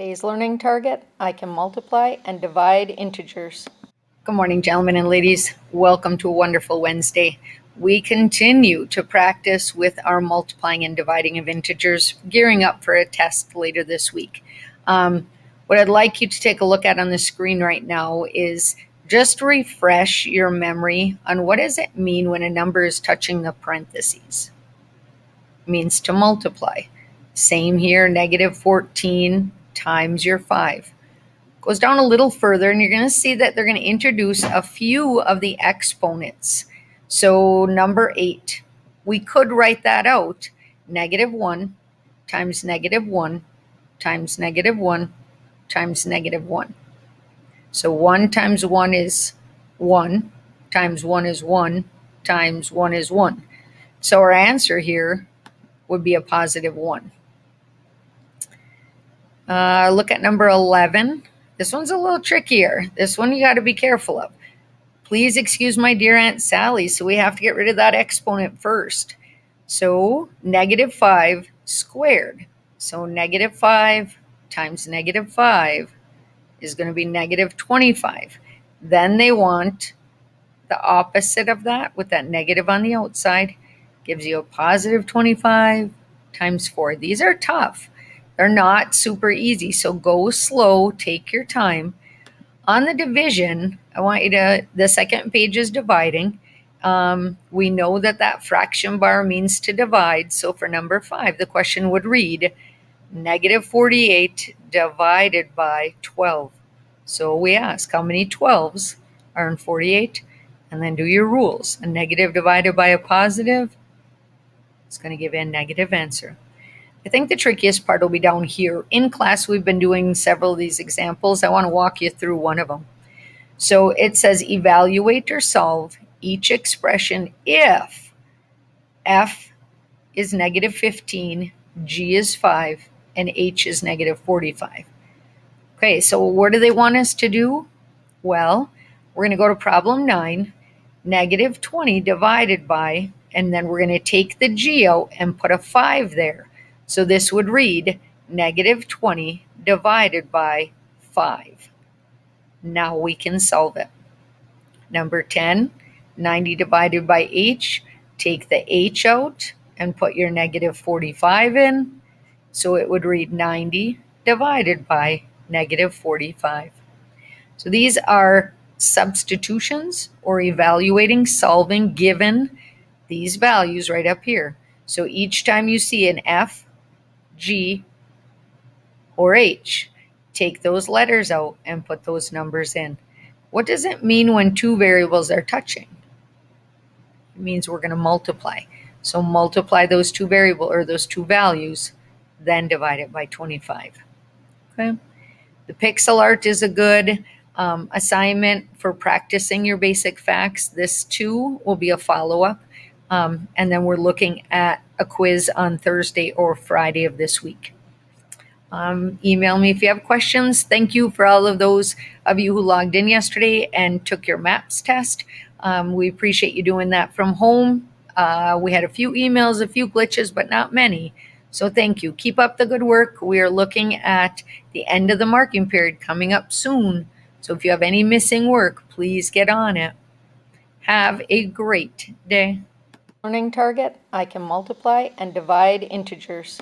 Today's learning target, I can multiply and divide integers. Good morning, gentlemen and ladies. Welcome to a wonderful Wednesday. We continue to practice with our multiplying and dividing of integers, gearing up for a test later this week. What I'd like you to take a look at on the screen right now is just refresh your memory on what does it mean when a number is touching the parentheses. It means to multiply. Same here, negative 14 times your 5. Goes down a little further and you're going to see that they're going to introduce a few of the exponents. So number 8, we could write that out, negative 1 times negative 1 times negative 1 times negative 1. So 1 times 1 is 1, times 1 is 1, times 1 is 1. So our answer here would be a positive 1. Look at number 11. This one's a little trickier. This one you got to be careful of. Please excuse my dear Aunt Sally, so we have to get rid of that exponent first. So negative 5 squared. So negative 5 times negative 5 is going to be negative 25. Then they want the opposite of that with that negative on the outside. Gives you a positive 25 times 4. These are tough. They're not super easy, so go slow, take your time. On the division, I want you to, the second page is dividing. We know that fraction bar means to divide, so for number 5, the question would read, negative 48 divided by 12. So we ask, how many 12s are in 48? And then do your rules. A negative divided by a positive, it's going to give you a negative answer. I think the trickiest part will be down here. In class, we've been doing several of these examples. I want to walk you through one of them. So it says evaluate or solve each expression if f is negative 15, g is 5, and h is negative 45. Okay, so what do they want us to do? Well, we're going to go to problem 9, negative 20 divided by, and then we're going to take the g out and put a 5 there. So this would read negative 20 divided by 5. Now we can solve it. Number 10, 90 divided by h. Take the h out and put your negative 45 in. So it would read 90 divided by negative 45. So these are substitutions or evaluating, solving, given these values right up here. So each time you see an F, G, or H, take those letters out and put those numbers in. What does it mean when two variables are touching? It means we're going to multiply. So multiply those two variables or those two values, then divide it by 25. Okay. The pixel art is a good assignment for practicing your basic facts. This too will be a follow-up. And then we're looking at a quiz on Thursday or Friday of this week. Email me if you have questions. Thank you for all of those of you who logged in yesterday and took your MAPS test. We appreciate you doing that from home. We had a few emails, a few glitches, but not many. So thank you. Keep up the good work. We are looking at the end of the marking period coming up soon. So if you have any missing work, please get on it. Have a great day. Learning target, I can multiply and divide integers.